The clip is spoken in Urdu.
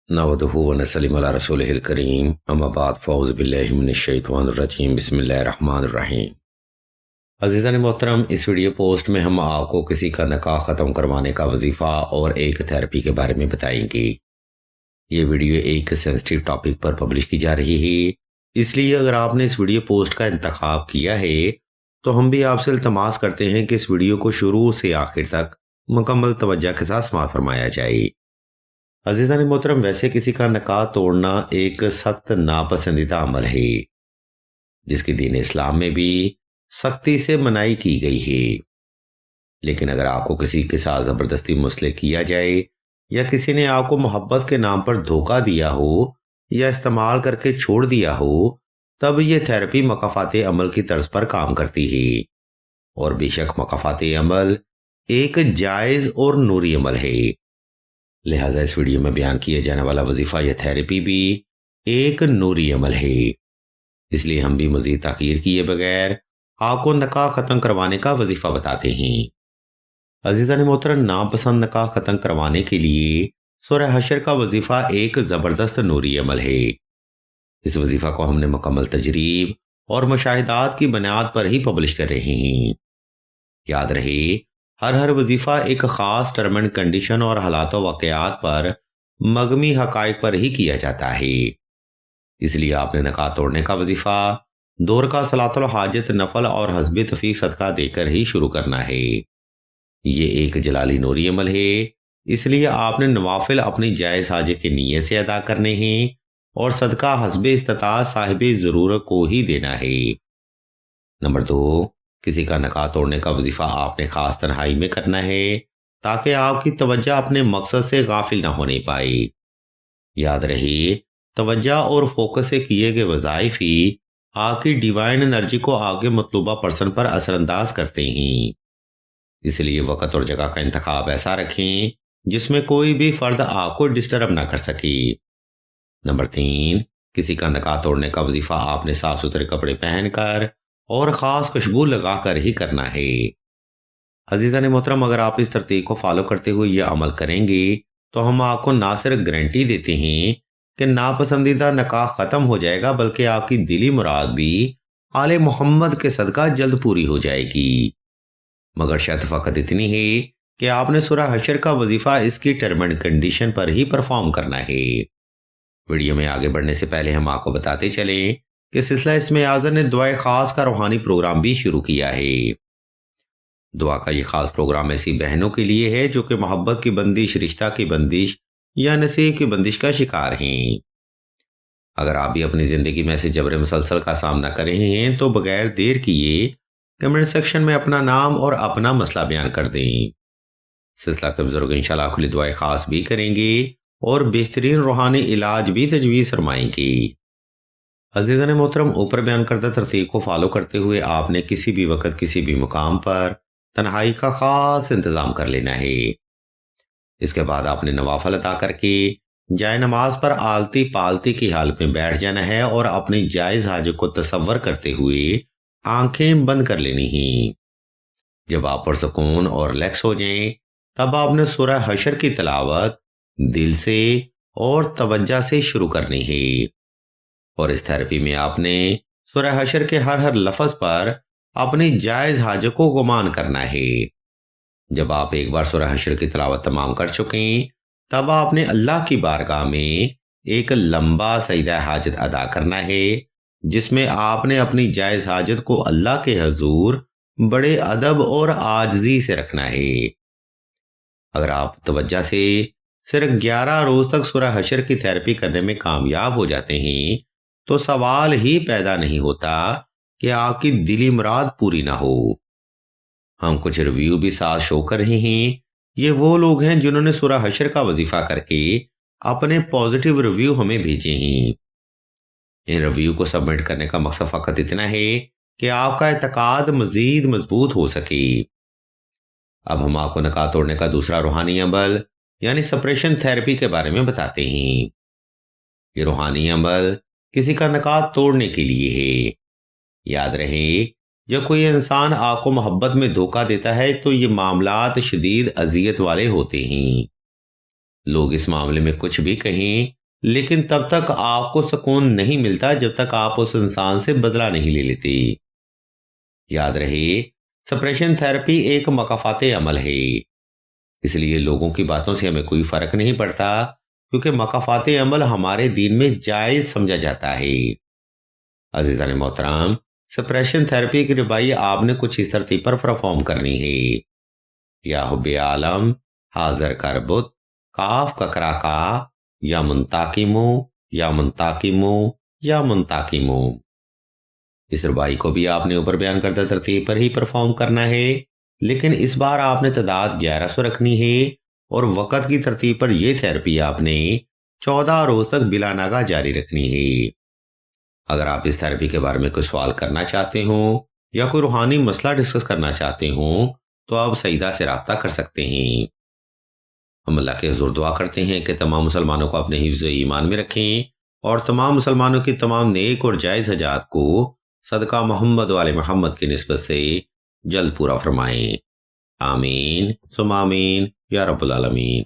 نحمدہ و نصلی علی رسولہ الکریم اما بعد فاعوذ باللہ من الشیطان الرجیم بسم اللہ الرحمن الرحیم۔ عزیزان محترم، اس ویڈیو پوسٹ میں ہم آپ کو کسی کا نکاح ختم کروانے کا وظیفہ اور ایک تھیراپی کے بارے میں بتائیں گے۔ یہ ویڈیو ایک سینسٹیو ٹاپک پر پبلش کی جا رہی ہے، اس لیے اگر آپ نے اس ویڈیو پوسٹ کا انتخاب کیا ہے تو ہم بھی آپ سے التماس کرتے ہیں کہ اس ویڈیو کو شروع سے آخر تک مکمل توجہ کے ساتھ سماعت فرمایا جائے۔ عزیزان محترم، ویسے کسی کا نکاح توڑنا ایک سخت ناپسندیدہ عمل ہے جس کی دین اسلام میں بھی سختی سے منائی کی گئی ہے، لیکن اگر آپ کو کسی کے ساتھ زبردستی منسلک کیا جائے یا کسی نے آپ کو محبت کے نام پر دھوکہ دیا ہو یا استعمال کر کے چھوڑ دیا ہو، تب یہ تھیراپی مکافات عمل کی طرز پر کام کرتی ہے، اور بے شک مکافات عمل ایک جائز اور نوری عمل ہے، لہٰذا اس ویڈیو میں بیان کیا جانے والا وظیفہ یا تھیراپی بھی ایک نوری عمل ہے۔ اس لیے ہم بھی مزید تاخیر کیے بغیر آپ کو نکاح ختم کروانے کا وظیفہ بتاتے ہیں۔ عزیزان محترم، ناپسند نکاح ختم کروانے کے لیے سورہ حشر کا وظیفہ ایک زبردست نوری عمل ہے۔ اس وظیفہ کو ہم نے مکمل تجریب اور مشاہدات کی بنیاد پر ہی پبلش کر رہے ہیں۔ یاد رہے، ہر وظیفہ ایک خاص ٹرم اینڈ کنڈیشن اور حالات و واقعات پر مبنی حقائق پر ہی کیا جاتا ہے۔ اس لیے آپ نے نکاح توڑنے کا وظیفہ دور کا صلاۃ الحاجت نفل اور حسب تفیق صدقہ دے کر ہی شروع کرنا ہے۔ یہ ایک جلالی نوری عمل ہے، اس لیے آپ نے نوافل اپنی جائز حاجت کی نیت سے ادا کرنے ہیں اور صدقہ حسب استطاعت صاحب ضرورت کو ہی دینا ہے۔ نمبر 2، کسی کا نکاح توڑنے کا وظیفہ آپ نے خاص تنہائی میں کرنا ہے تاکہ آپ کی توجہ اپنے مقصد سے غافل نہ ہونے پائے۔ یاد رہے، توجہ اور فوکس سے کیے گئے وظائف ہی آپ کی ڈیوائن انرجی کو آگے مطلوبہ پرسن پر اثر انداز کرتے ہیں۔ اس لیے وقت اور جگہ کا انتخاب ایسا رکھیں جس میں کوئی بھی فرد آپ کو ڈسٹرب نہ کر سکے۔ نمبر 3، کسی کا نکاح توڑنے کا وظیفہ آپ نے صاف ستھرے کپڑے پہن کر اور خاص خوشبو لگا کر ہی کرنا ہے۔ عزیزان محترم، اگر آپ اس ترتیب کو فالو کرتے ہوئے یہ عمل کریں گے تو ہم آپ کو نہ صرف گارنٹی دیتے ہیں کہ ناپسندیدہ نکاح ختم ہو جائے گا، بلکہ آپ کی دلی مراد بھی آل محمد کے صدقہ جلد پوری ہو جائے گی۔ مگر شرط فقط اتنی ہے کہ آپ نے سورہ حشر کا وظیفہ اس کی term and condition per he perform کرنا ہے۔ ویڈیو میں آگے بڑھنے سے پہلے ہم آپ کو بتاتے چلیں کہ سلسلہ اسم اعظم نے دعائے خاص کا روحانی پروگرام بھی شروع کیا ہے۔ دعا کا یہ خاص پروگرام ایسی بہنوں کے لیے ہے جو کہ محبت کی بندش، رشتہ کی بندش یا نصیب کی بندش کا شکار ہیں۔ اگر آپ بھی اپنی زندگی میں ایسے جبر مسلسل کا سامنا کر رہے ہیں تو بغیر دیر کیے کمنٹ سیکشن میں اپنا نام اور اپنا مسئلہ بیان کر دیں۔ سلسلہ کے بزرگ انشاءاللہ کھلی دعائے خاص بھی کریں گے اور بہترین روحانی علاج بھی تجویز فرمائیں گے۔ عزیزان محترم، اوپر بیان کردہ ترتیب کو فالو کرتے ہوئے آپ نے کسی بھی وقت کسی بھی مقام پر تنہائی کا خاص انتظام کر لینا ہے۔ اس کے بعد آپ نے نوافل ادا کر کے جائے نماز پر آلتی پالتی کی حالت میں بیٹھ جانا ہے اور اپنی جائز حاجت کو تصور کرتے ہوئے آنکھیں بند کر لینی ہیں۔ جب آپ پرسکون اور ریلیکس ہو جائیں تب آپ نے سورہ حشر کی تلاوت دل سے اور توجہ سے شروع کرنی ہے، اور اس تھیراپی میں آپ نے سورہ حشر کے ہر لفظ پر اپنی جائز حاجت کو گمان کرنا ہے۔ جب آپ ایک بار سورہ حشر کی تلاوت تمام کر چکیں تب آپ نے اللہ کی بارگاہ میں ایک لمبا سجدہ حاجت ادا کرنا ہے، جس میں آپ نے اپنی جائز حاجت کو اللہ کے حضور بڑے ادب اور عاجزی سے رکھنا ہے۔ اگر آپ توجہ سے صرف 11 روز تک سورہ حشر کی تھیراپی کرنے میں کامیاب ہو جاتے ہیں تو سوال ہی پیدا نہیں ہوتا کہ آپ کی دلی مراد پوری نہ ہو۔ ہم کچھ ریویو بھی ساتھ شو کر رہے ہیں، یہ وہ لوگ ہیں جنہوں نے سورہ حشر کا وظیفہ کر کے اپنے پازیٹیو ریویو ہمیں بھیجے ہیں۔ ان ریویو کو سبمٹ کرنے کا مقصد فقط اتنا ہے کہ آپ کا اعتقاد مزید مضبوط ہو سکے۔ اب ہم آپ کو نکاح توڑنے کا دوسرا روحانی عمل یعنی سپریشن تھیراپی کے بارے میں بتاتے ہیں۔ یہ روحانی عمل کسی کا نکاح توڑنے کے لیے ہے۔ یاد رہے، جب کوئی انسان آپ کو محبت میں دھوکہ دیتا ہے تو یہ معاملات شدید اذیت والے ہوتے ہیں، لوگ اس معاملے میں کچھ بھی کہیں لیکن تب تک آپ کو سکون نہیں ملتا جب تک آپ اس انسان سے بدلہ نہیں لے لیتے۔ یاد رہے، سپریشن تھراپی ایک مکافات عمل ہے، اس لیے لوگوں کی باتوں سے ہمیں کوئی فرق نہیں پڑتا کیونکہ مکافات عمل ہمارے دین میں جائز سمجھا جاتا ہے۔ عزیزان محترم، سپریشن تھراپی کی ربائی آپ نے کچھ اس ترتیب پر پرفارم کرنی ہے۔ یا حب عالم، حاضر کربت، کاف ککرا کا، یا منتاقمو، یا منتاقمو، یا منتاقمو۔ اس ربائی کو بھی آپ نے اوپر بیان کردہ ترتیب پر ہی پرفارم کرنا ہے، لیکن اس بار آپ نے تعداد 1100 رکھنی ہے اور وقت کی ترتیب پر یہ تھراپی آپ نے 14 روز تک بلا ناغہ جاری رکھنی ہے۔ اگر آپ اس تھراپی کے بارے میں کوئی سوال کرنا چاہتے ہوں یا کوئی روحانی مسئلہ ڈسکس کرنا چاہتے ہوں تو آپ سعیدہ سے رابطہ کر سکتے ہیں۔ ہم اللہ کے حضور دعا کرتے ہیں کہ تمام مسلمانوں کو اپنے حفظ ایمان میں رکھیں اور تمام مسلمانوں کی تمام نیک اور جائز حاجات کو صدقہ محمد و آل محمد کی نسبت سے جلد پورا فرمائیں۔ آمین ثم آمین یا رب العالمین۔